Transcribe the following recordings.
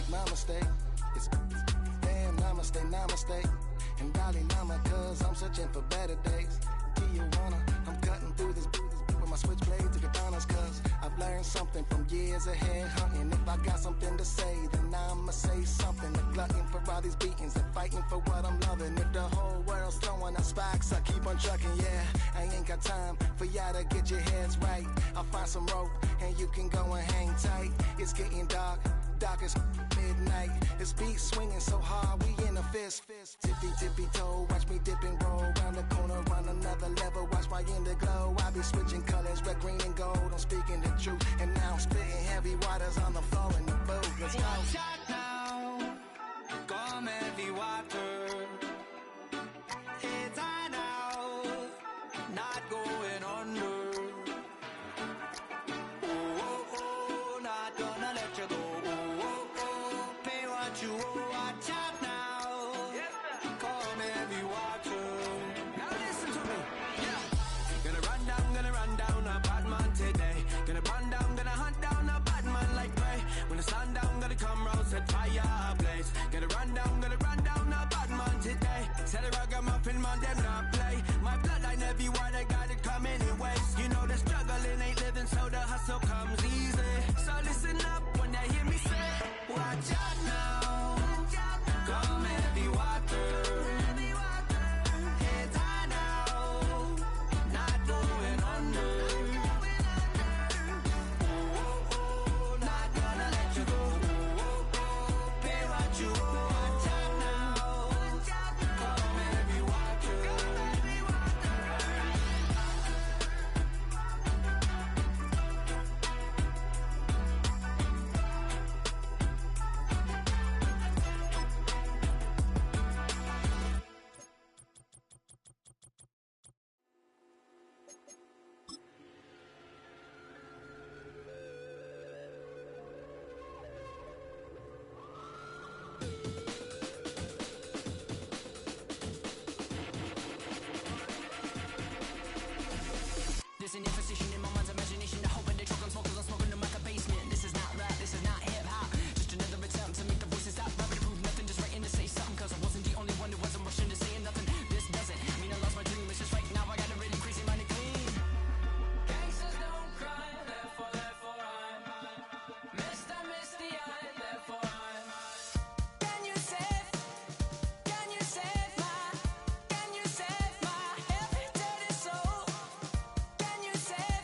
make my mistake. It's damn namaste, namaste. And Dalai Lama, cause I'm searching for better days. Tijuana, I'm cutting through this with my switchblade to katanas, cause I've learned something from years ahead hunting. If I got something to say, then I'ma say something. A glutton for all these beatings and fighting for what I'm loving. If the whole world's throwing out sparks, I keep on trucking, yeah. I ain't got time for y'all to get your heads right. I'll find some rope and you can go and hang tight. It's getting dark, dark as midnight. This beat swinging so hard, we in a fist. Tippy, tippy toe, watch me dip and roll. Round the corner, run another level, watch my glow. I be switching colors, red, green, and gold. I'm speaking the truth, and now I'm spitting heavy waters on the floor in the booth. Let's go. Watch out now, come heavy water. It's high now, not going under. Oh, oh, oh, not gonna let you go. Oh, oh, oh, pay what you owe. Watch out now, come heavy water. Now listen to me, yeah. Gonna run down a bad man today. Gonna run down, gonna hunt down a bad man like Ray. When the sun down, gonna come round, set fire ablaze. Gonna run down a bad man today. Tell the ragamuffin man, them not play. My bloodline everywhere, they got it coming in waves. You know the struggling ain't living, so the hustle comes easy. So listen up when they hear me say, watch out now, come heavy water. It's high now, not going under. Oh, oh, oh, not gonna let you go. Oh, oh, oh, pay what you owe. Watch out now, come heavy water. There's an imposition in my mind's imagination. The hope and they choke on smoke 'cause I'm smoking them like a basement. This is not rap, this is not hip-hop. Just another attempt to make the voices stop rapping to prove nothing. Just writing to say something 'cause I wasn't the only one who wasn't rushing to saying nothing. This doesn't mean I lost my dream. It's just right now I got a really crazy mind and clean. Gangsters don't cry, therefore I'm Mr. Misty-eyed, therefore I'm Can you save my every dirty soul? Can you save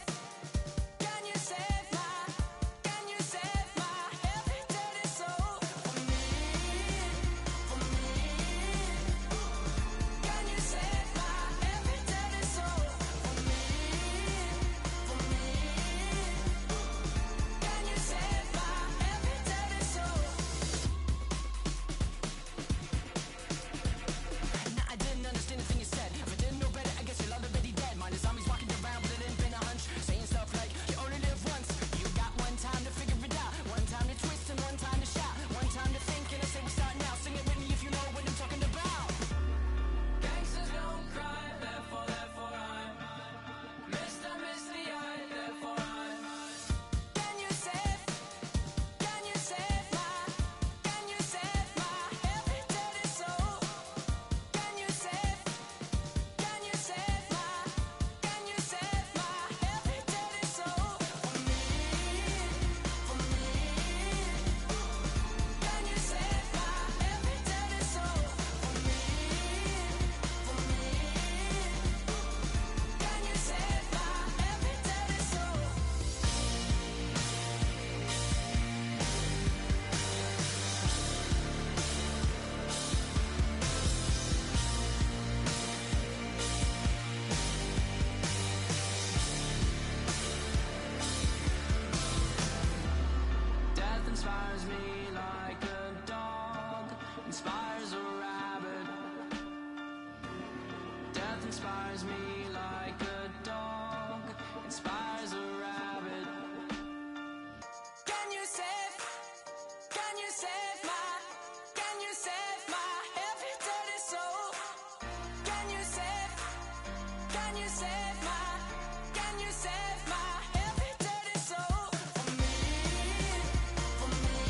inspires me like a dog inspires a rabbit. Can you save my every dirty soul? Can you save my every dirty soul? For me,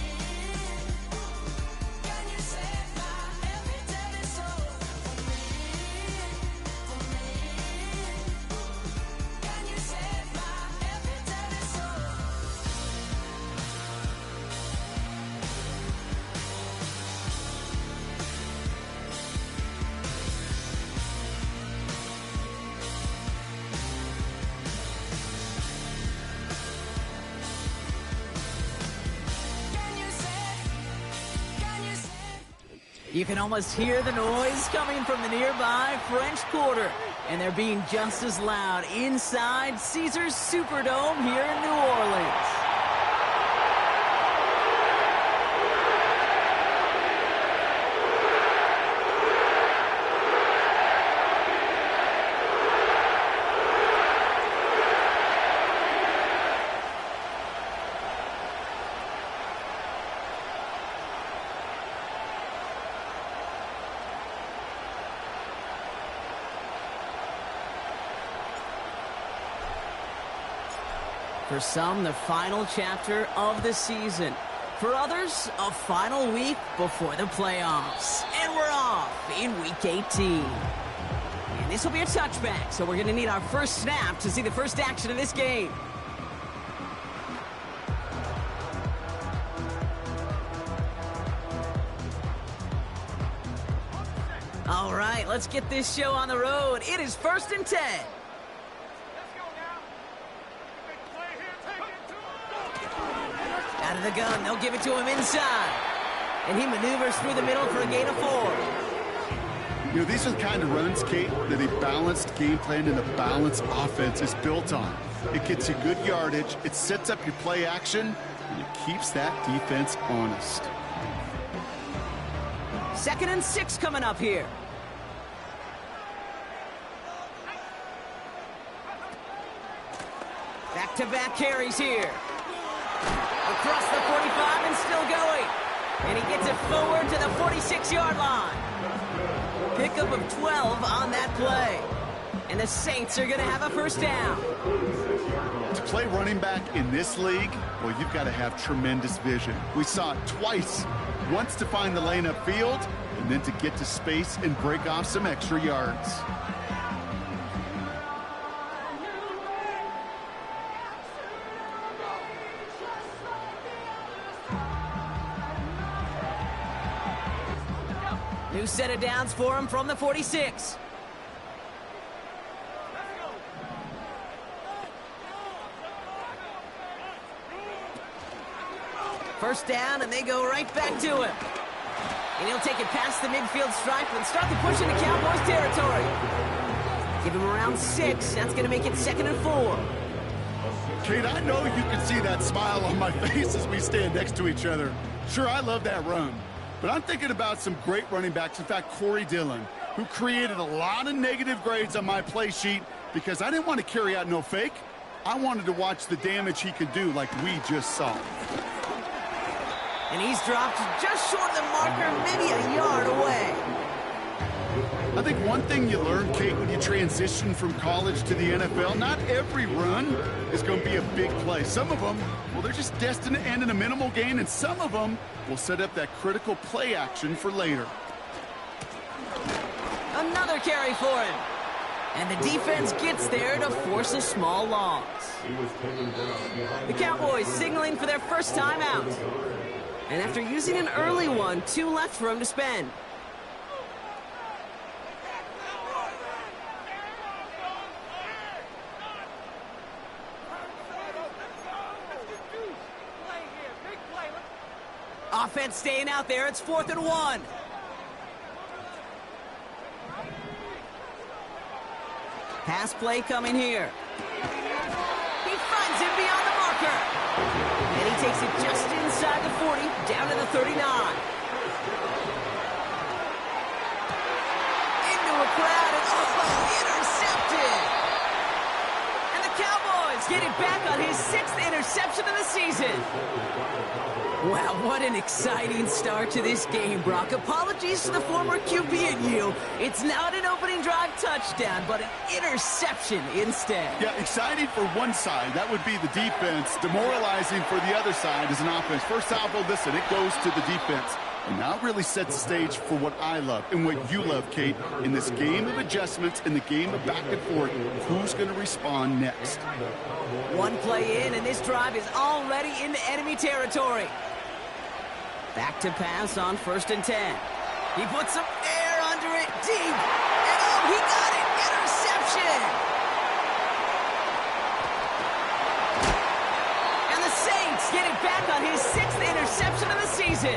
You can almost hear the noise coming from the nearby French Quarter, and they're being just as loud inside Caesars Superdome here in New Orleans. For some, the final chapter of the season. For others, a final week before the playoffs. And we're off in Week 18. And this will be a touchback, so we're going to need our first snap to see the first action of this game. All right, let's get this show on the road. It is 1st and 10. Out of the gun, they'll give it to him inside. And he maneuvers through the middle for a gain of 4. You know, these are the kind of runs, Kate, that a balanced game plan and a balanced offense is built on. It gets you good yardage, it sets up your play action, and it keeps that defense honest. 2nd and 6 coming up here. Back-to-back carries here. Across the 45 and still going. And he gets it forward to the 46-yard line. Pickup of 12 on that play. And the Saints are going to have a first down. To play running back in this league, well, you've got to have tremendous vision. We saw it twice. Once to find the lane upfield, and then to get to space and break off some extra yards. New set of downs for him from the 46. First down, and they go right back to him. And he'll take it past the midfield stripe and start the push into Cowboys territory. Give him around 6. That's going to make it 2nd and 4. Kate, I know you can see that smile on my face as we stand next to each other. Sure, I love that run. But I'm thinking about some great running backs. In fact, Corey Dillon, who created a lot of negative grades on my play sheet because I didn't want to carry out no fake. I wanted to watch the damage he could do like we just saw. And he's dropped just short of the marker, maybe a yard away. I think one thing you learn, Kate, when you transition from college to the NFL, not every run is going to be a big play. Some of them, well, they're just destined to end in a minimal gain, and some of them will set up that critical play action for later. Another carry for him. And the defense gets there to force a small loss. The Cowboys signaling for their first time out. And after using an early one, 2 left for him to spend. Offense staying out there. It's 4th and 1. Pass play coming here. He finds him beyond the marker. And he takes it just inside the 40, down to the 39. Into a crowd, and intercepted. And the Cowboys get it back on his 6th interception of the season. Wow, what an exciting start to this game, Brock. Apologies to the former QB and you. It's not an opening drive touchdown, but an interception instead. Yeah, exciting for one side. That would be the defense. Demoralizing for the other side as an offense. First half, well, listen, it goes to the defense. And now it really sets the stage for what I love and what you love, Kate. In this game of adjustments, in the game of back and forth, who's going to respond next? One play in, and this drive is already into enemy territory. Back to pass on 1st and 10. He puts some air under it deep. And oh, he got it! Interception! And the Saints get it back on his 6th interception of the season.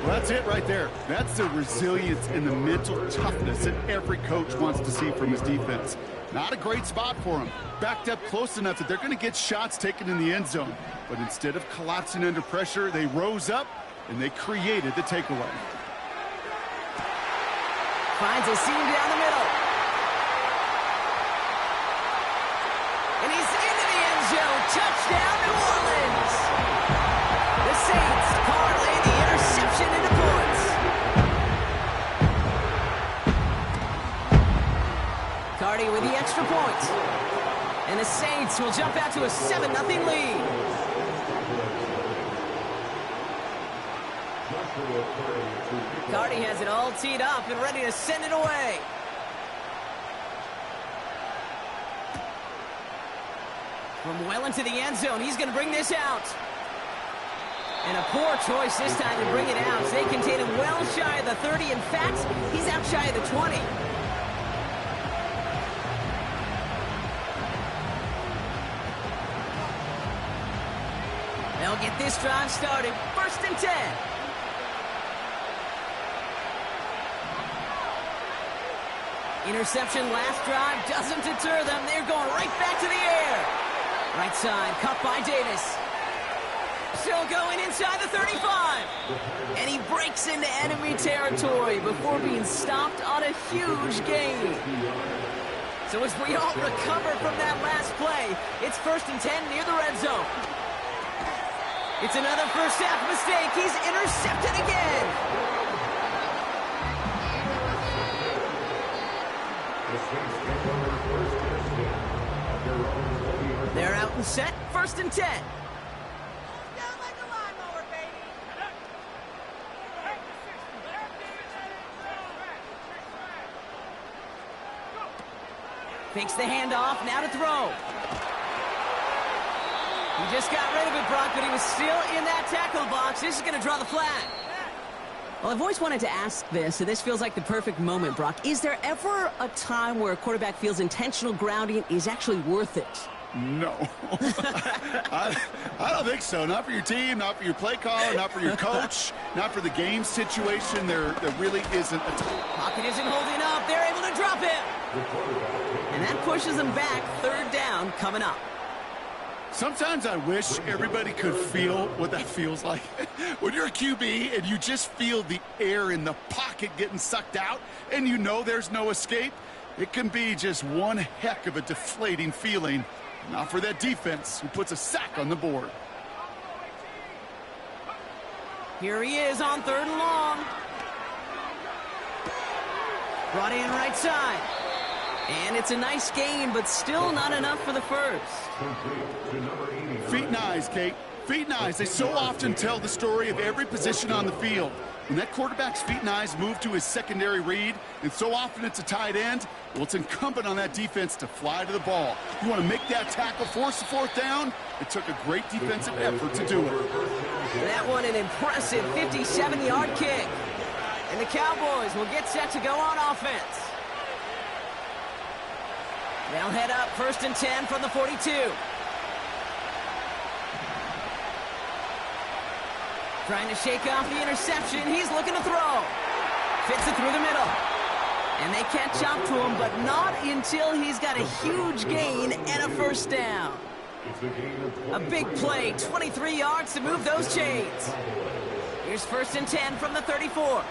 Well, that's it right there. That's the resilience and the mental toughness that every coach wants to see from his defense. Not a great spot for him. Backed up close enough that they're going to get shots taken in the end zone. But instead of collapsing under pressure, they rose up and they created the takeaway. Finds a seam down the middle. And he's into the end zone. Touchdown, New Orleans. The Saints parlay the interception into points. Cardi with the extra point. And the Saints will jump out to a 7-0 lead. Cardi has it all teed up and ready to send it away. From well into the end zone, he's going to bring this out. And a poor choice this time to bring it out. They contain him well shy of the 30. In fact, he's out shy of the 20. They'll get this drive started. 1st and 10. Interception last drive doesn't deter them. They're going right back to the air. Right side, cut by Davis. Still going inside the 35. And he breaks into enemy territory before being stopped on a huge gain. So as we all recover from that last play, it's 1st and 10 near the red zone. It's another first half mistake. He's intercepted again. They're out and set. 1st and 10. Fakes the handoff. Now to throw. He just got rid of it, Brock, but he was still in that tackle box. This is going to draw the flag. Well, I've always wanted to ask this, and this feels like the perfect moment, Brock. Is there ever a time where a quarterback feels intentional grounding is actually worth it? No. I don't think so. Not for your team, not for your play caller, not for your coach, not for the game situation. There really isn't a time. Pocket isn't holding up. They're able to drop him. And that pushes them back. 3rd down coming up. Sometimes I wish everybody could feel what that feels like. When you're a QB and you just feel the air in the pocket getting sucked out and you know there's no escape, it can be just one heck of a deflating feeling. Not for that defense who puts a sack on the board. Here he is on 3rd and long. Brought in right side. And it's a nice gain, but still not enough for the first. Feet and eyes, Kate. Feet and eyes. They so often tell the story of every position on the field. When that quarterback's feet and eyes move to his secondary read, and so often it's a tight end, well, it's incumbent on that defense to fly to the ball. You want to make that tackle, force the 4th down? It took a great defensive effort to do it. That one an impressive 57-yard kick. And the Cowboys will get set to go on offense. They'll head up 1st and 10 from the 42. Trying to shake off the interception. He's looking to throw. Fits it through the middle. And they catch up to him, but not until he's got a huge gain and a 1st down. A big play, 23 yards to move those chains. Here's 1st and 10 from the 34.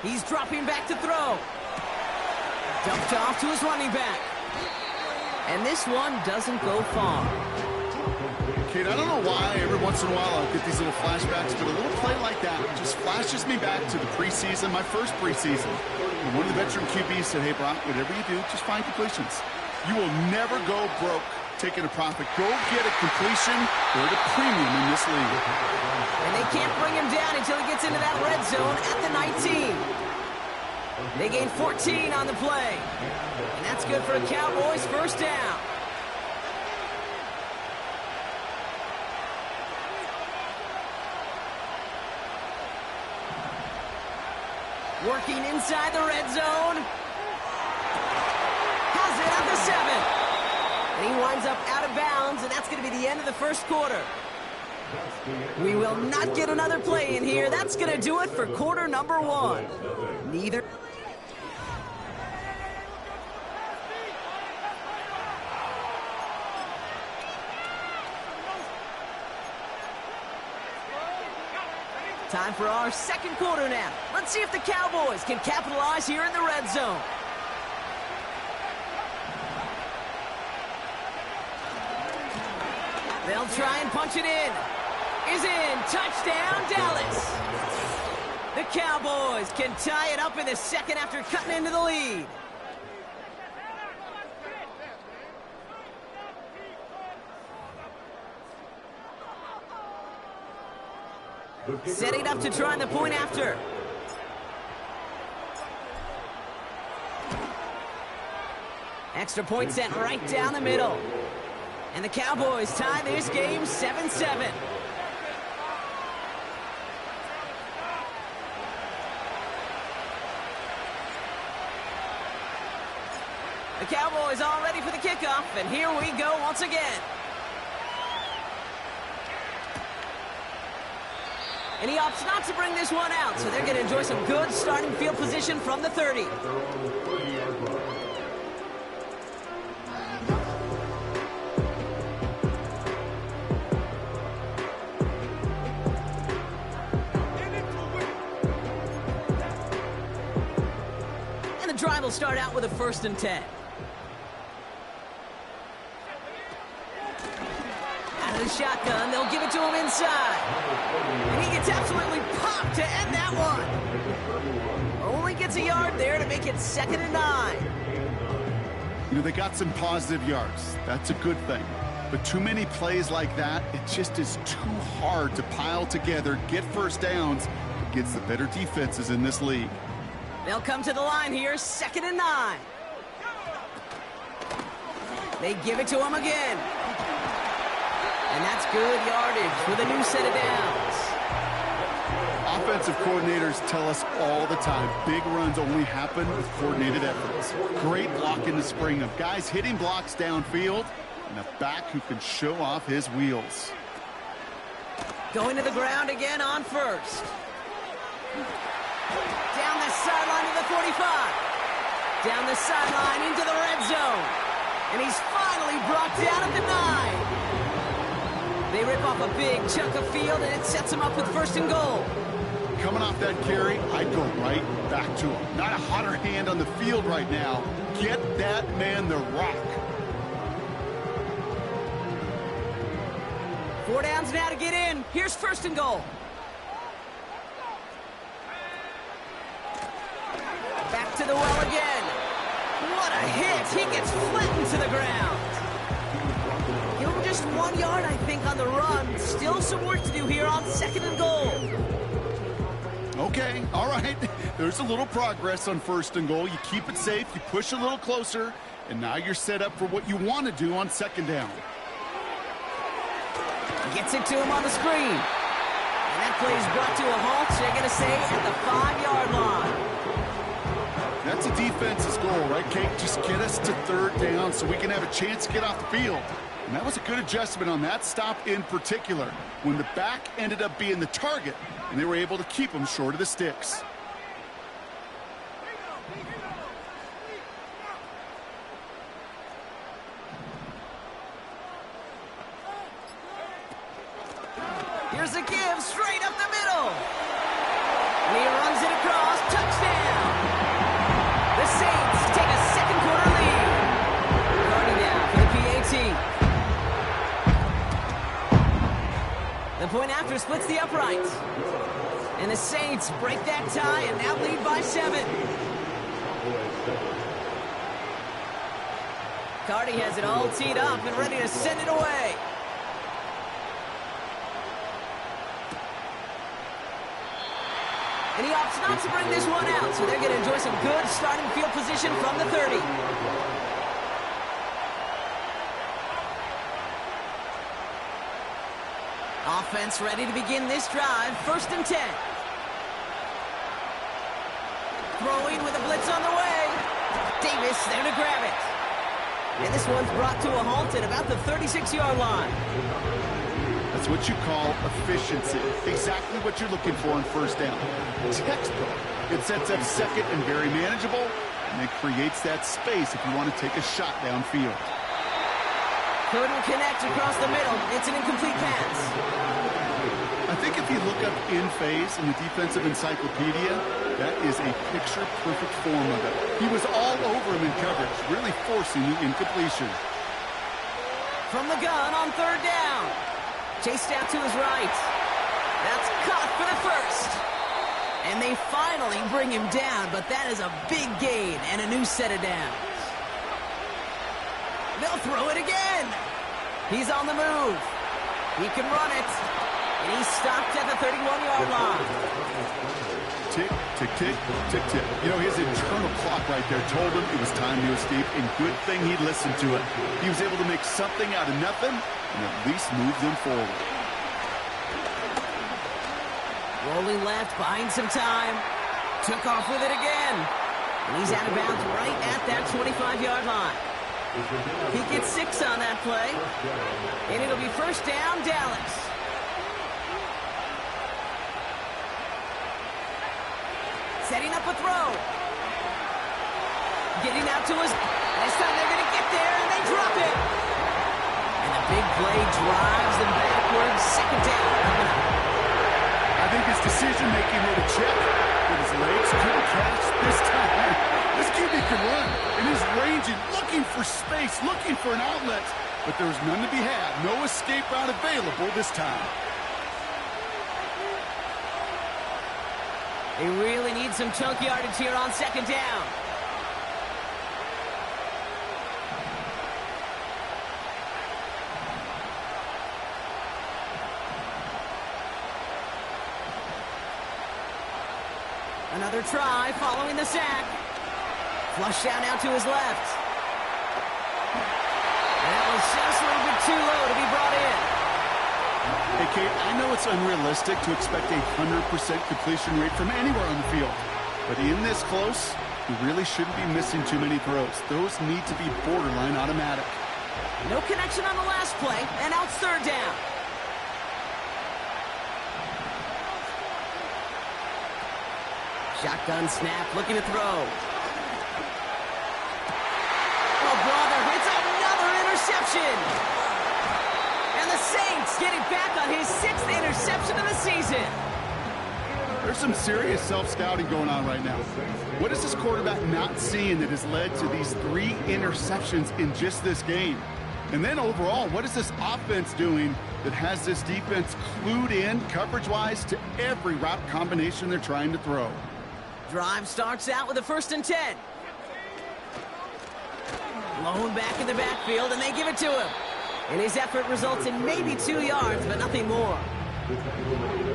He's dropping back to throw. Dumped off to his running back. And this one doesn't go far. Kate, I don't know why every once in a while I'll get these little flashbacks, but a little play like that just flashes me back to the preseason, my first preseason. And one of the veteran QBs said, hey, Brock, whatever you do, just find completions. You will never go broke taking a profit. Go get a completion. They're at a premium in this league. And they can't bring him down until he gets into that red zone at the 19. They gain 14 on the play. And that's good for a Cowboys 1st down. Working inside the red zone. Has it at the 7. And he winds up out of bounds, and that's going to be the end of the first quarter. We will not get another play in here. That's going to do it for quarter number one. Neither. Time for our second quarter now. Let's see if the Cowboys can capitalize here in the red zone. They'll try and punch it in. Is in. Touchdown, Dallas. The Cowboys can tie it up in the second after cutting into the lead. Setting up to try the point after. Extra point sent right down the middle. And the Cowboys tie this game 7-7. The Cowboys all ready for the kickoff, and here we go once again. And he opts not to bring this one out, so they're going to enjoy some good starting field position from the 30. And the drive will start out with a 1st and 10. Out of the shotgun, they'll give it to him inside. And he gets absolutely popped to end that one. Only gets a yard there to make it 2nd and 9. You know, they got some positive yards. That's a good thing. But too many plays like that, it just is too hard to pile together, get first downs against the better defenses in this league. They'll come to the line here, 2nd and 9. They give it to him again. And that's good yardage with a new set of downs. Offensive coordinators tell us all the time, big runs only happen with coordinated efforts. Great block in the spring of guys hitting blocks downfield and a back who can show off his wheels. Going to the ground again on 1st. Down the sideline to the 45. Down the sideline into the red zone. And he's finally brought down at the 9. They rip off a big chunk of field, and it sets him up with 1st and goal. Coming off that carry, I'd go right back to him. Not a hotter hand on the field right now. Get that man the rock. 4 downs now to get in. Here's 1st and goal. Back to the well again. What a hit. He gets flattened to the ground. Give him just 1 yard, I think, on the run. Still some work to do here on 2nd and goal. Okay, all right. There's a little progress on 1st and goal. You keep it safe, you push a little closer, and now you're set up for what you want to do on 2nd down. Gets it to him on the screen. And that play is brought to a halt, so they're going to stay at the 5-yard line. That's a defense's goal, right, Kate? Just get us to 3rd down so we can have a chance to get off the field. And that was a good adjustment on that stop in particular, when the back ended up being the target, and they were able to keep him short of the sticks. Here's a give straight up the middle. And he runs it across. Touchdown. The Saints take a 2nd quarter lead. Carty down for the PAT. The point after splits the uprights. And the Saints break that tie and now lead by 7. Carty has it all teed up and ready to send it away. And he opts not to bring this one out, so they're going to enjoy some good starting field position from the 30. Offense ready to begin this drive, 1st and 10. Throwing with a blitz on the way. Davis there to grab it. And this one's brought to a halt at about the 36-yard line. That's what you call efficiency. Exactly what you're looking for on first down. Textbook. It sets up second and very manageable, and it creates that space if you want to take a shot downfield. Couldn't connect across the middle. It's an incomplete pass. I think if you look up in phase in the defensive encyclopedia, that is a picture-perfect form of it. He was all over him in coverage, really forcing the incompletion. From the gun on third down. Chased out to his right. That's caught for the first. And they finally bring him down, but that is a big gain and a new set of downs. They'll throw it again. He's on the move. He can run it. And he's stopped at the 31-yard line. Tick, tick, tick, tick, tick. You know, his internal clock right there told him it was time to escape, and good thing he listened to it. He was able to make something out of nothing and at least move them forward. Rolling left, buying some time. Took off with it again. And he's out of bounds right at that 25-yard line. He gets 6 on that play. And it'll be first down, Dallas. Setting up a throw. Getting out to his... This time they're going to get there, and they drop it. And the big play drives them backwards. Second down. I think his decision-making made a check, but his legs couldn't catch this time. This QB can run, and he's ranging, looking for space, looking for an outlet. But there's none to be had. No escape route available this time. They really need some chunk yardage here on second down. Another try following the sack. Flush down now to his left. That was just a little bit too low to be brought in. Hey, Kate, I know it's unrealistic to expect a 100% completion rate from anywhere on the field. But in this close, you really shouldn't be missing too many throws. Those need to be borderline automatic. No connection on the last play, and now it's third down. Shotgun snap, looking to throw. Oh, brother, it's another interception. And the Saints get it back on his 6th interception of the season. There's some serious self-scouting going on right now. What is this quarterback not seeing that has led to these 3 interceptions in just this game? And then overall, what is this offense doing that has this defense clued in coverage-wise to every route combination they're trying to throw? Drive starts out with a 1st and 10. Lone back in the backfield, and they give it to him. And his effort results in maybe 2 yards, but nothing more.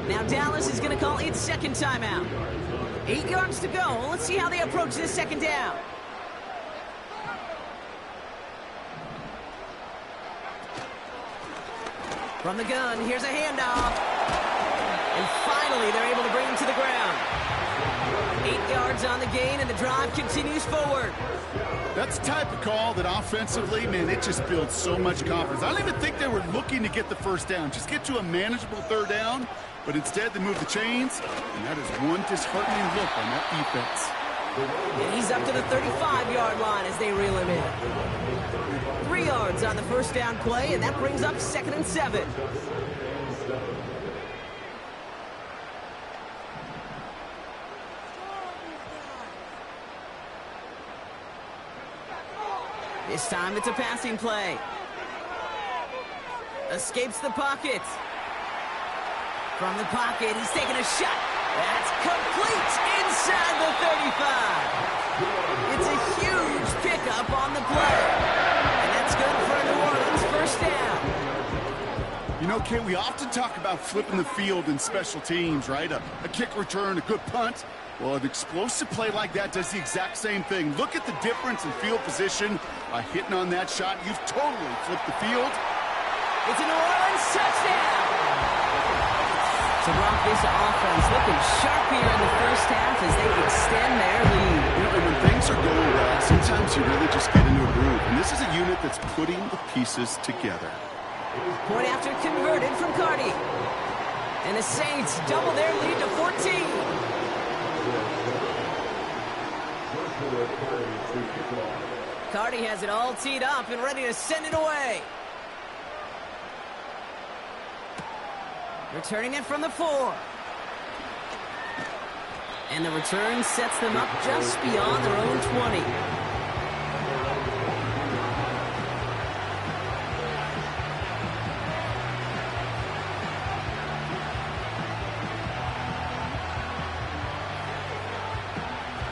Now Dallas is going to call its second timeout. 8 yards to go. Let's see how they approach this second down. From the gun, here's a handoff. And finally, they're able to bring him to the ground. 8 yards on the gain, and the drive continues forward. That's the type of call that offensively, man, it just builds so much confidence. I don't even think they were looking to get the first down. Just get to a manageable third down, but instead they move the chains, and that is one disheartening look on that defense. And he's up to the 35-yard line as they reel him in. 3 yards on the first down play, and that brings up 2nd and 7. This time it's a passing play. Escapes the pocket. From the pocket, he's taking a shot. That's complete inside the 35. It's a huge pickup on the play. And that's good for New Orleans first down. You know, Kate, we often talk about flipping the field in special teams, right? A kick return, a good punt. Well, an explosive play like that does the exact same thing. Look at the difference in field position. By hitting on that shot, you've totally flipped the field. It's a New Orleans touchdown. So, Brock, this offense looking sharp here in the first half as they extend their lead. You know, when things are going well, sometimes you really just get into a groove. And this This is a unit that's putting the pieces together. Point after converted from Cardi. And the Saints double their lead to 14. Cardi has it all teed up and ready to send it away. Returning it from the 4. And the return sets them up just beyond their own 20.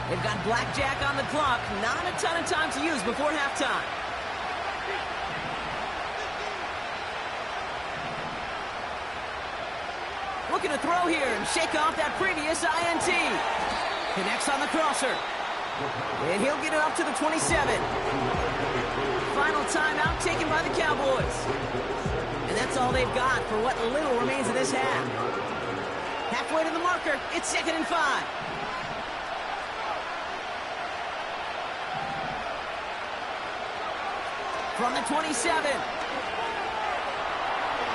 They've got blackjack on the clock. Not a ton of time to use before halftime. Looking to throw here and shake off that previous INT. Connects on the crosser. And he'll get it up to the 27. Final timeout taken by the Cowboys. And that's all they've got for what little remains of this half. Halfway to the marker, it's 2nd and 5. From the 27.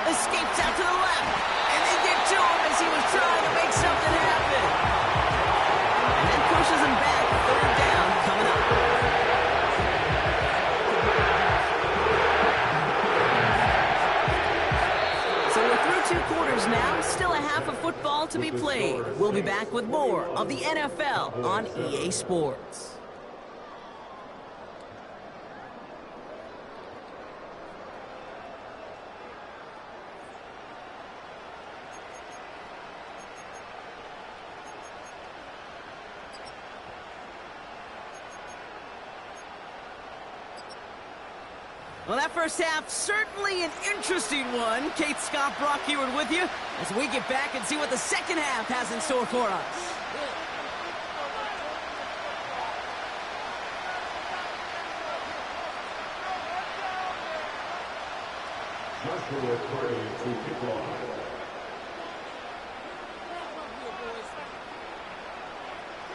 Escapes out to the left. And they get to him as he was trying to make something happen. And then pushes him back. 3rd down coming up. So we're through 2 quarters now. Still a half of football to be played. We'll be back with more of the NFL on EA Sports. Well, that first half, certainly an interesting one. Kate Scott, Brock Heward with you as we get back and see what the second half has in store for us.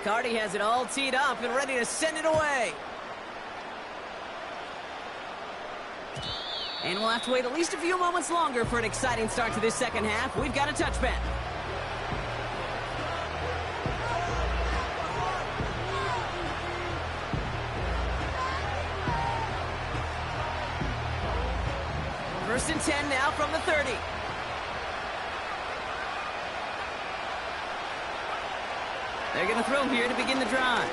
Cardi has it all teed up and ready to send it away. And we'll have to wait at least a few moments longer for an exciting start to this second half. We've got a touchback. First and 10 now from the 30. They're going to throw here to begin the drive.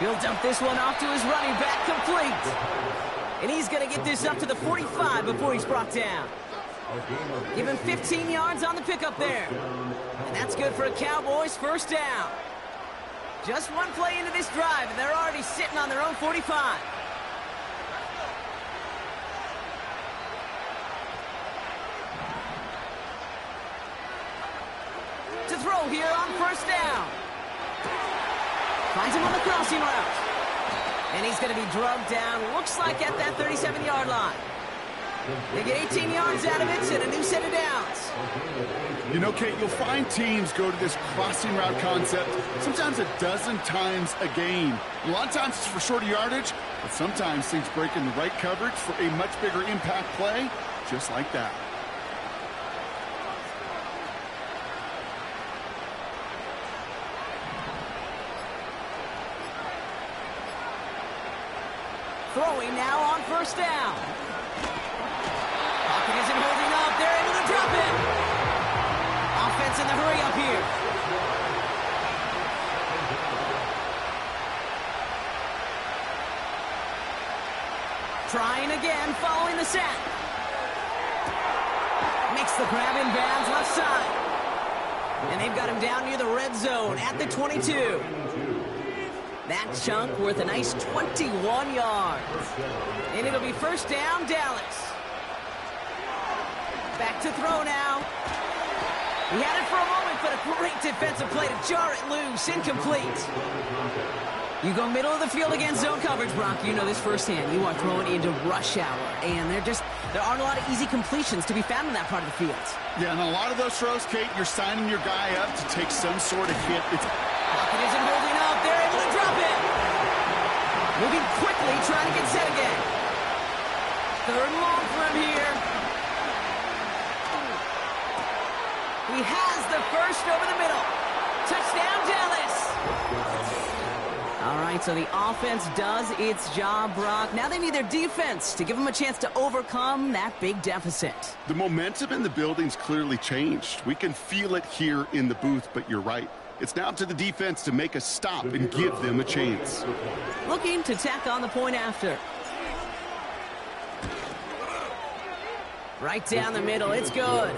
He'll dump this one off to his running back, complete. And he's going to get this up to the 45 before he's brought down. Give him 15 yards on the pickup there. And that's good for a Cowboys first down. Just one play into this drive, and they're already sitting on their own 45. To throw here on first down. Finds him on the crossing route. And he's going to be drugged down, looks like at that 37-yard line. They get 18 yards out of it and a new set of downs. You know, Kate, you'll find teams go to this crossing route concept sometimes a dozen times a game. A lot of times it's for shorter yardage, but sometimes things break in the right coverage for a much bigger impact play, just like that. Throwing now on first down. Pocket isn't holding up. They're able to drop it. Offense in the hurry up here. Trying again, following the sack. Makes the grab in bounds left side. And they've got him down near the red zone at the 22. That chunk worth a nice 21 yards. And it'll be first down, Dallas. Back to throw now. He had it for a moment, but a great defensive play to jar it loose. Incomplete. You go middle of the field against zone coverage, Brock. You know this firsthand. You are throwing into rush hour. And there aren't a lot of easy completions to be found in that part of the field. Yeah, and a lot of those throws, Kate, you're signing your guy up to take some sort of hit. Pocket isn't holding up. They're able to drop it. Moving quickly, trying to get set again. Third and long for him here. He has the first over the middle. Touchdown, Dallas. All right, so the offense does its job, Brock. Now they need their defense to give them a chance to overcome that big deficit. The momentum in the building's clearly changed. We can feel it here in the booth, but you're right. It's now up to the defense to make a stop and give them a chance. Looking to tack on the point after. Right down the middle, it's good.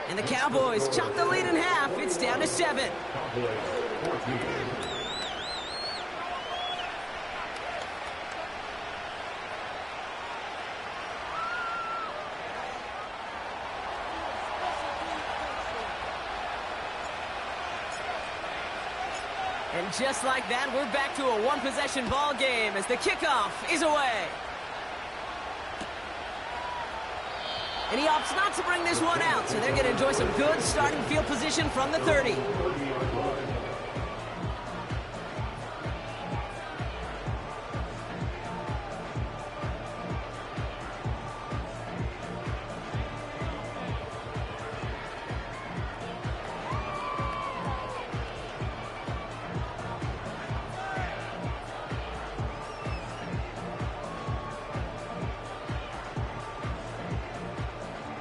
And the Cowboys chop the lead in half. It's down to 7. And just like that, we're back to a one-possession ball game as the kickoff is away. And he opts not to bring this one out, so they're going to enjoy some good starting field position from the 30.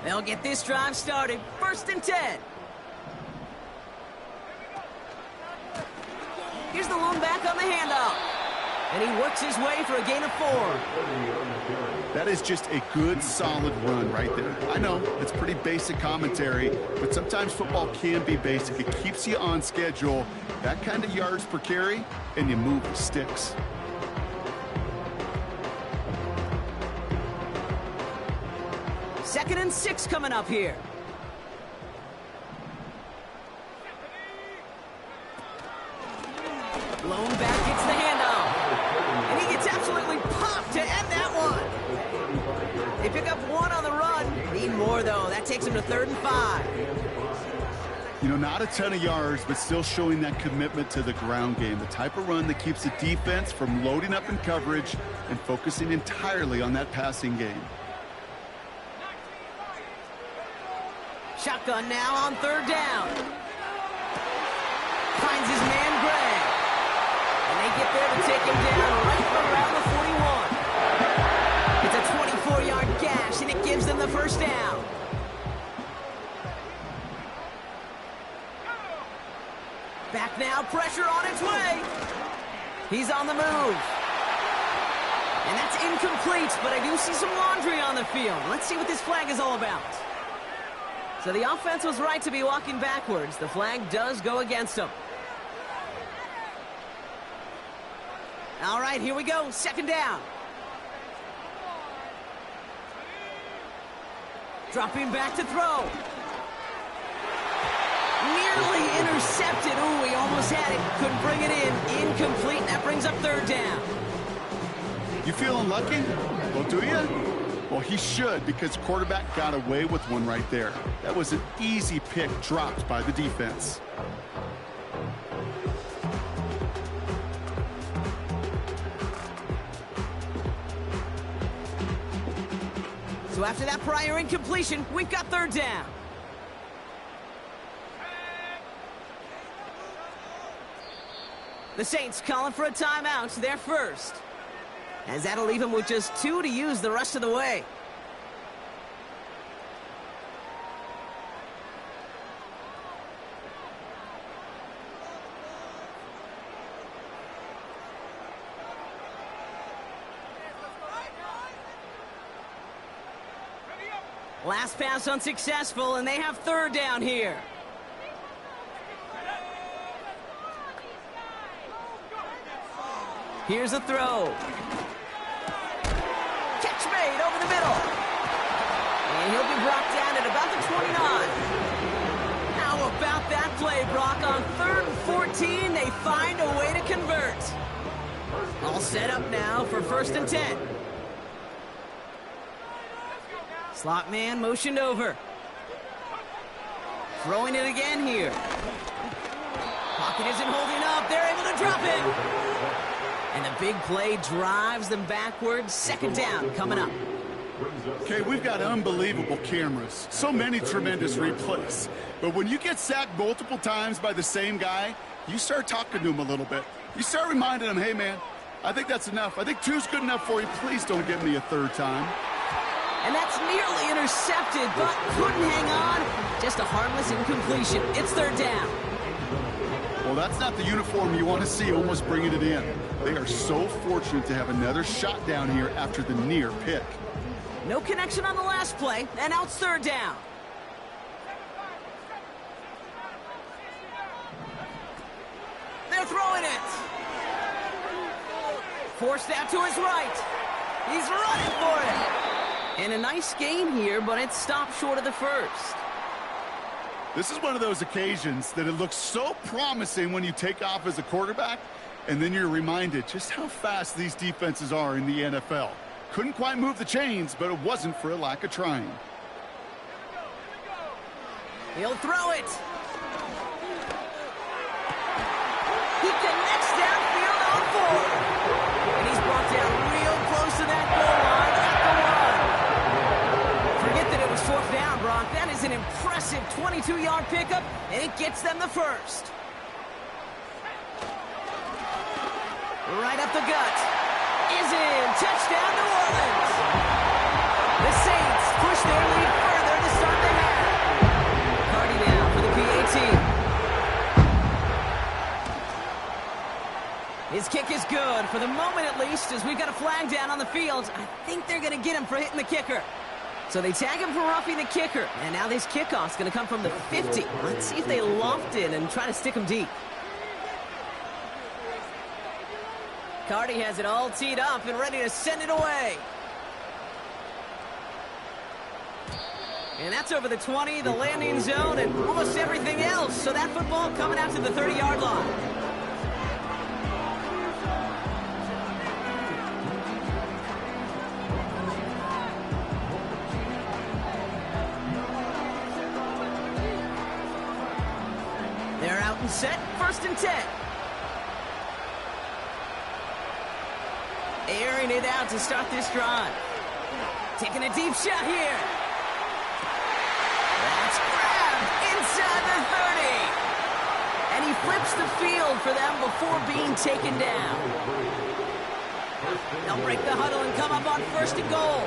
They'll get this drive started. 1st and 10. Here's the lone back on the handoff. And he works his way for a gain of 4. That is just a good, solid run right there. I know, it's pretty basic commentary, but sometimes football can be basic. It keeps you on schedule. That kind of yards per carry, and you move the sticks. Second and 6 coming up here. Lone back gets the handoff. And he gets absolutely popped to end that one. They pick up 1 on the run. Need more, though. That takes him to 3rd and 5. You know, not a ton of yards, but still showing that commitment to the ground game. The type of run that keeps the defense from loading up in coverage and focusing entirely on that passing game. Shotgun now on 3rd down. Finds his man, Gray. And they get there to take him down right around the 41. It's a 24-yard gash, and it gives them the 1st down. Back now, pressure on its way. He's on the move. And that's incomplete, but I do see some laundry on the field. Let's see what this flag is all about. So the offense was right to be walking backwards. The flag does go against them. All right, here we go. 2nd down. Dropping back to throw. Nearly intercepted. Ooh, he almost had it. Couldn't bring it in. Incomplete. That brings up 3rd down. You feeling lucky? Well, do you? Well, he should, because quarterback got away with one right there. That was an easy pick dropped by the defense. So after that prior incompletion, we've got 3rd down. The Saints calling for a timeout, their first. As that'll leave him with just 2 to use the rest of the way. Last pass unsuccessful, and they have 3rd down here. Here's a throw. Catch made over the middle. And he'll be brought down at about the 29. How about that play, Brock? On 3rd and 14, they find a way to convert. All set up now for 1st and 10. Slot man motioned over. Throwing it again here. Pocket isn't holding up. They're able to drop it. And the big play drives them backwards. Second down coming up. Okay, we've got unbelievable cameras. So many tremendous replays. But when you get sacked multiple times by the same guy, you start talking to him a little bit. You start reminding him, hey, man, I think that's enough. I think 2's good enough for you. Please don't give me a third time. And that's nearly intercepted, but couldn't hang on. Just a harmless incompletion. It's third down. Well, that's not the uniform you want to see almost bringing it in. They are so fortunate to have another shot down here after the near pick. No connection on the last play, and now it's third down. They're throwing it. Forced out to his right. He's running for it. And a nice gain here, but it stopped short of the first. This is one of those occasions that it looks so promising when you take off as a quarterback, and then you're reminded just how fast these defenses are in the NFL. Couldn't quite move the chains, but it wasn't for a lack of trying. He'll throw it. He connects downfield on 4. And he's brought down real close to that goal line at the 1. Forget that it was fourth down, Brock. That is an impressive 22-yard pickup, and it gets them the first. Right up the gut. Is in. Touchdown, New Orleans. The Saints push their lead further to start the half. Cardi now for the PAT. His kick is good, for the moment at least, as we've got a flag down on the field. I think they're going to get him for hitting the kicker. So they tag him for roughing the kicker, and now this kickoff's going to come from the 50. Let's see if they loft it and try to stick him deep. Cardi has it all teed up and ready to send it away. And that's over the 20, the landing zone, and almost everything else. So that football coming out to the 30-yard line. They're out and set, 1st and 10. Airing it out to start this drive. Taking a deep shot here. That's grabbed inside the 30. And he flips the field for them before being taken down. They'll break the huddle and come up on 1st and goal.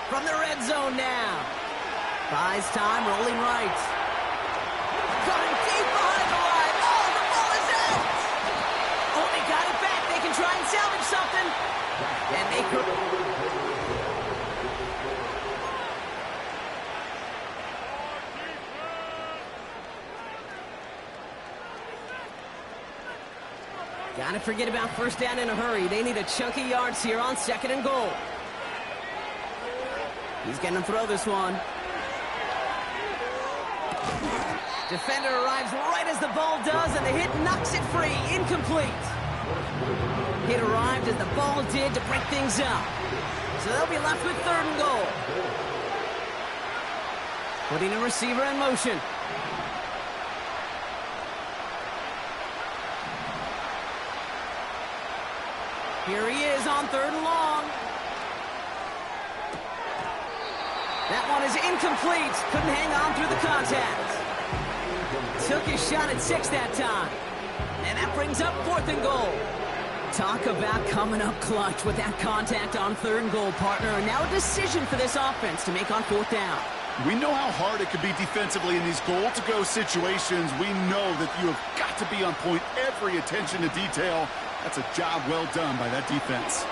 From the red zone now. Buys time, rolling right. Coming deep behind the line. Oh, the ball is out. Oh, they got it back. They can try and salvage something. And they could. Gotta forget about 1st down in a hurry. They need a chunk of yards here on 2nd and goal. He's going to throw this one. Defender arrives right as the ball does, and the hit knocks it free. Incomplete. Hit arrived as the ball did to break things up. So they'll be left with 3rd and goal. Putting a receiver in motion. Here he is on 3rd and long. That one is incomplete. Couldn't hang on through the contact. Took his shot at 6 that time. And that brings up 4th and goal. Talk about coming up clutch with that contact on 3rd and goal, partner. And now a decision for this offense to make on 4th down. We know how hard it could be defensively in these goal-to-go situations. We know that you have got to be on point, every attention to detail. That's a job well done by that defense.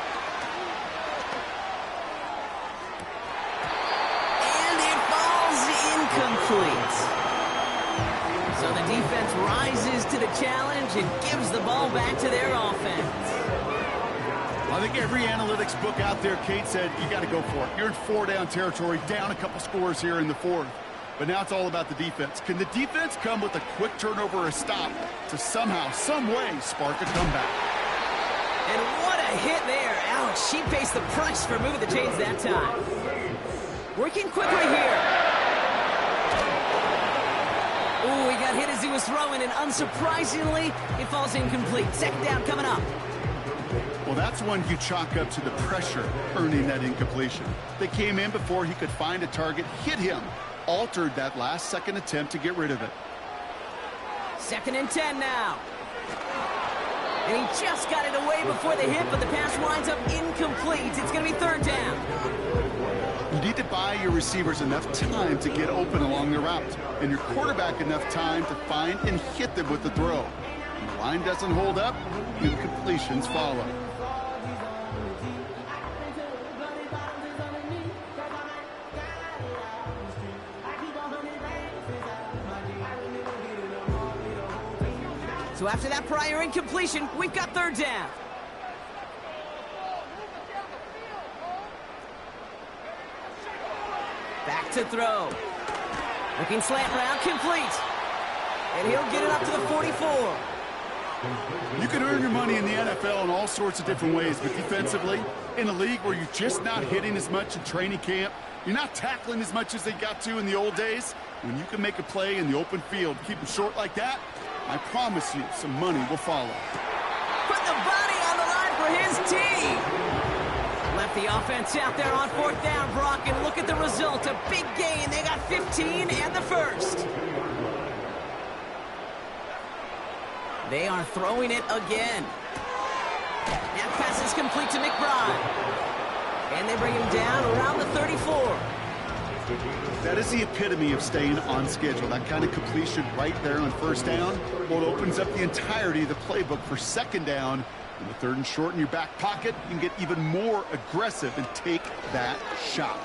And it falls incomplete. So the defense rises to the challenge and gives the ball back to their offense. I think every analytics book out there, Kate, said you got to go for it. You're in 4-down territory, down a couple scores here in the 4th. But now it's all about the defense. Can the defense come with a quick turnover or a stop to somehow, some way, spark a comeback? And what a hit there. Ouch, she pays the price for moving the chains that time. Working quickly here. Ooh, he got got hit as he was throwing, and unsurprisingly, it falls incomplete. Second down coming up. Well, that's one you chalk up to the pressure earning that incompletion. They came in before he could find a target, hit him, altered that last-second attempt to get rid of it. 2nd and 10 now. And he just got it away before the hit, but the pass winds up incomplete. It's going to be 3rd down. You need to buy your receivers enough time to get open along the route, and your quarterback enough time to find and hit them with the throw. When the line doesn't hold up, incompletions follow. So after that prior incompletion, we've got 3rd down. Back to throw. Looking slant route, complete. And he'll get it up to the 44. You can earn your money in the NFL in all sorts of different ways, but defensively, in a league where you're just not hitting as much in training camp, you're not tackling as much as they got to in the old days, when you can make a play in the open field, keep them short like that, I promise you some money will follow. Put the body on the line for his team. Left the offense out there on 4th down, Brock, and look at the result. A big gain. They got 15 and the 1st. They are throwing it again. That pass is complete to McBride. And they bring him down around the 34. That is the epitome of staying on schedule. That kind of completion right there on 1st down. Well, it opens up the entirety of the playbook for 2nd down. In the 3rd and short in your back pocket, you can get even more aggressive and take that shot.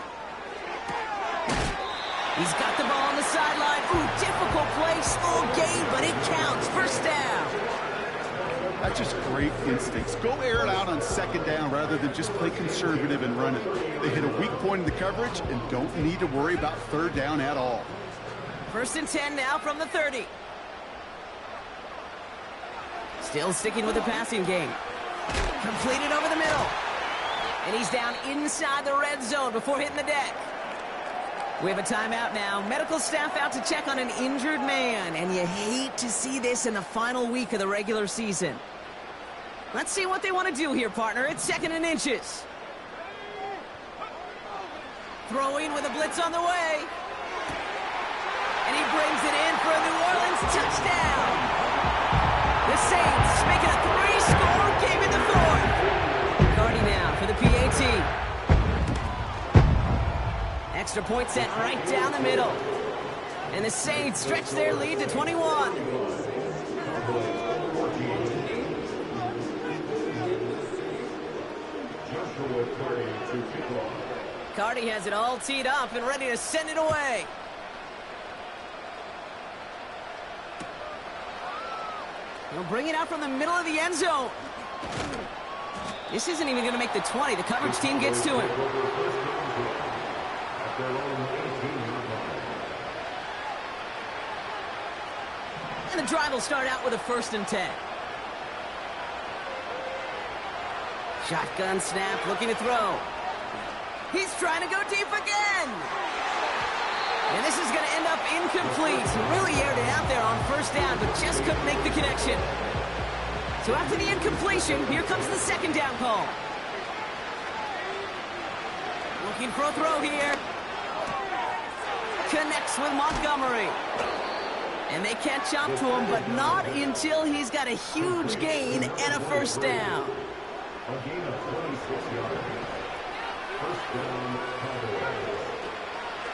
He's got the ball on the sideline. Ooh, difficult play, small gain, but it counts. 1st down. That's just great instincts. Go air it out on 2nd down rather than just play conservative and run it. They hit a weak point in the coverage and don't need to worry about 3rd down at all. 1st and 10 now from the 30. Still sticking with the passing game. Completed over the middle. And he's down inside the red zone before hitting the deck. We have a timeout now. Medical staff out to check on an injured man. And you hate to see this in the final week of the regular season. Let's see what they want to do here, partner. It's 2nd and inches. Throwing with a blitz on the way. And he brings it in for a New Orleans touchdown. The Saints making a 3-score game in the 4th. Cardi now for the PAT. Extra point set right down the middle. And the Saints stretch their lead to 21. Cardi has it all teed up and ready to send it away. He'll bring it out from the middle of the end zone. This isn't even going to make the 20. The coverage team gets to him. And the drive will start out with a 1st and 10. Shotgun snap, looking to throw. He's trying to go deep again. And this is going to end up incomplete. He really aired it out there on 1st down, but just couldn't make the connection. So after the incompletion, here comes the 2nd down call. Looking for a throw here. Connects with Montgomery. And they catch up to him, but not until he's got a huge gain and a 1st down. A gain of 26 yards. 1st down, Cowboys.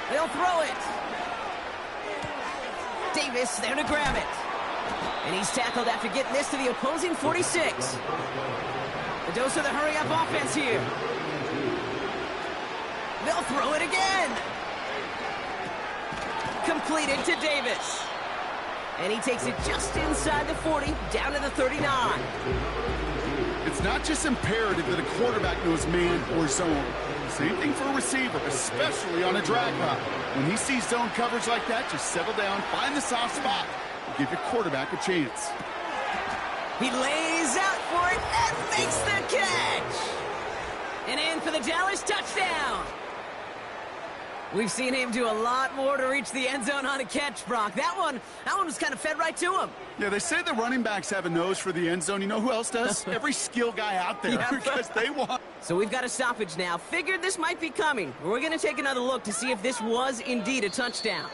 They'll throw it. Davis there to grab it. And he's tackled after getting this to the opposing 46. The dose of the hurry-up offense here. They'll throw it again. Completed to Davis. And he takes it just inside the 40, down to the 39. It's not just imperative that a quarterback knows man or zone. Same thing for a receiver, especially on a drag route. When he sees zone coverage like that, just settle down, find the soft spot, and give your quarterback a chance. He lays out for it and makes the catch. And in for the Dallas touchdown. We've seen him do a lot more to reach the end zone on a catch, Brock. That one was kind of fed right to him. Yeah, they say the running backs have a nose for the end zone. You know who else does? Every skill guy out there, because they want. So we've got a stoppage now. Figured this might be coming. We're going to take another look to see if this was indeed a touchdown.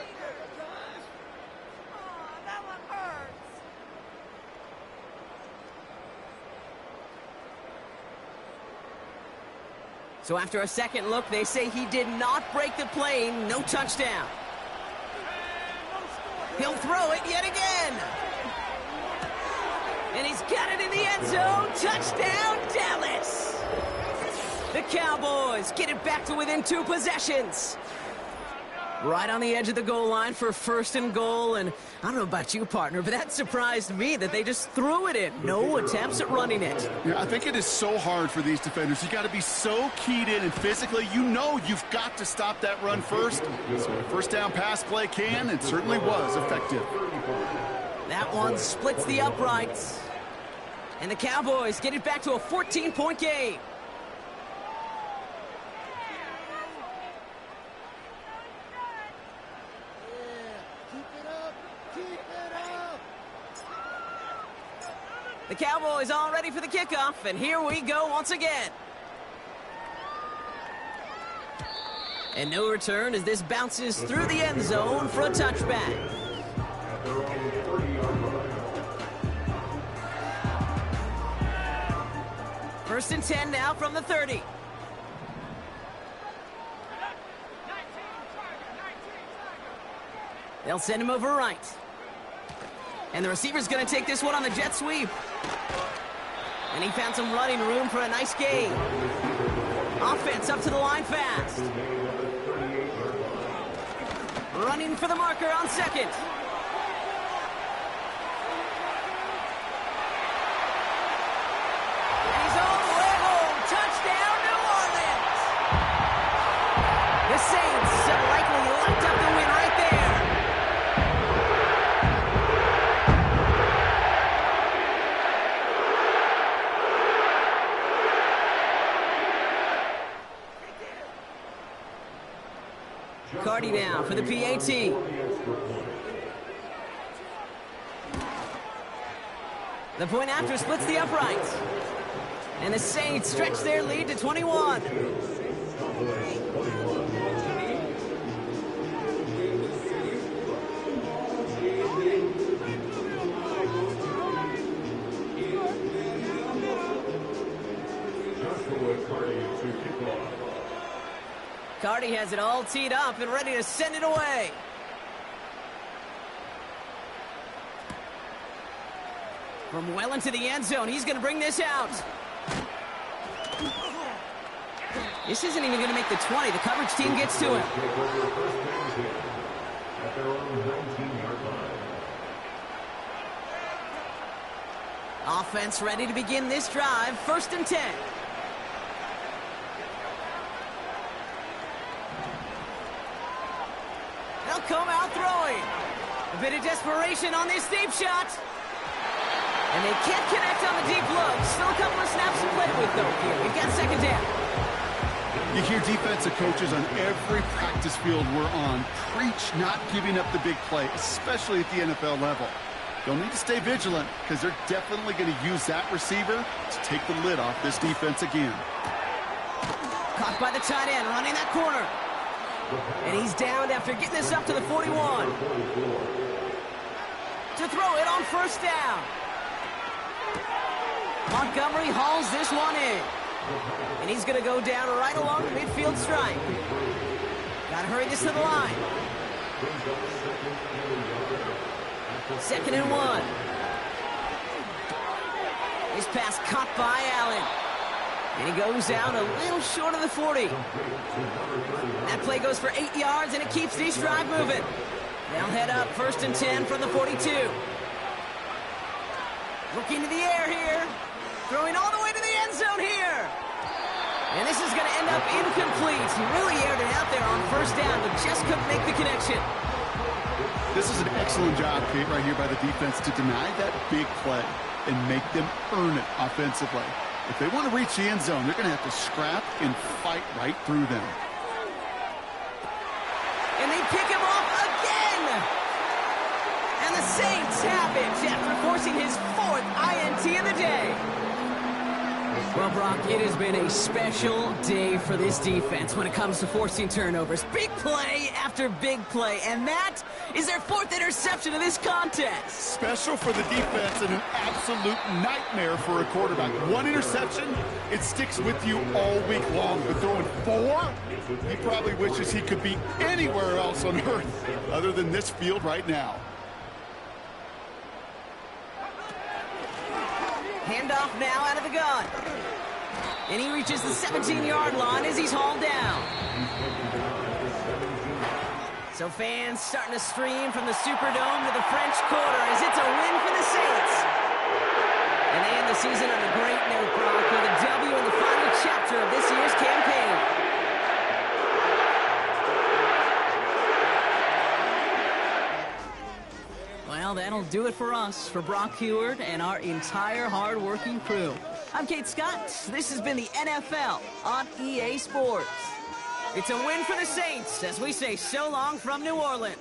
So after a second look, they say he did not break the plane. No touchdown. He'll throw it yet again. And he's got it in the end zone. Touchdown, Dallas. The Cowboys get it back to within 2 possessions. Right on the edge of the goal line for 1st and goal. And I don't know about you, partner, but that surprised me that they just threw it in. No attempts at running it. Yeah, I think it is so hard for these defenders. You got to be so keyed in, and physically, you know you've got to stop that run first. So a first down pass play can, and certainly was effective. That one splits the uprights. And the Cowboys get it back to a 14-point game. The Cowboys all ready for the kickoff, and here we go once again. And no return as this bounces through the end zone for a touchback. First and 10 now from the 30. They'll send him over right. And the receiver's going to take this one on the jet sweep. And he found some running room for a nice gain. Offense up to the line fast. Running for the marker on second. And he's all the way home. Touchdown, New Orleans. The Saints are likely locked up the win right there. Cardi now for the PAT. The point after splits the uprights. And the Saints stretch their lead to 21. Cardi has it all teed up and ready to send it away. From well into the end zone, he's going to bring this out. This isn't even going to make the 20. The coverage team gets to him. Offense ready to begin this drive. 1st and 10. They'll come out throwing. A bit of desperation on this deep shot. And they can't connect on the deep look. Still a couple of snaps to play with, though, here. We've got 2nd down. You hear defensive coaches on every practice field we're on preach not giving up the big play, especially at the NFL level. They'll need to stay vigilant because they're definitely going to use that receiver to take the lid off this defense again. Caught by the tight end, running that corner. And he's down after getting this up to the 41. To throw it on 1st down. Montgomery hauls this one in. And he's going to go down right along the midfield stripe. Got to hurry this to the line. 2nd and 1. This pass caught by Allen. And he goes out a little short of the 40. That play goes for 8 yards, and it keeps this drive moving. They'll head up 1st and 10 from the 42. Looking to the air here. Throwing all the way to the end zone here. And this is going to end up incomplete. He really aired it out there on 1st down, but just couldn't make the connection. This is an excellent job, Kate, right here by the defense to deny that big play and make them earn it offensively. If they want to reach the end zone, they're going to have to scrap and fight right through them. Saints have it after forcing his 4th INT of the day. Well, Brock, it has been a special day for this defense when it comes to forcing turnovers. Big play after big play, and that is their 4th interception of this contest. Special for the defense and an absolute nightmare for a quarterback. 1 interception, it sticks with you all week long. But throwing 4, he probably wishes he could be anywhere else on earth other than this field right now. Handoff now out of the gun. And he reaches the 17-yard line as he's hauled down. So fans starting to stream from the Superdome to the French Quarter as it's a win for the Saints. And they end the season on a great note, Brock, with a W in the final chapter of this year's campaign. Well, that'll do it for us, for Brock Huard and our entire hard-working crew. I'm Kate Scott. This has been the NFL on EA Sports. It's a win for the Saints as we say so long from New Orleans.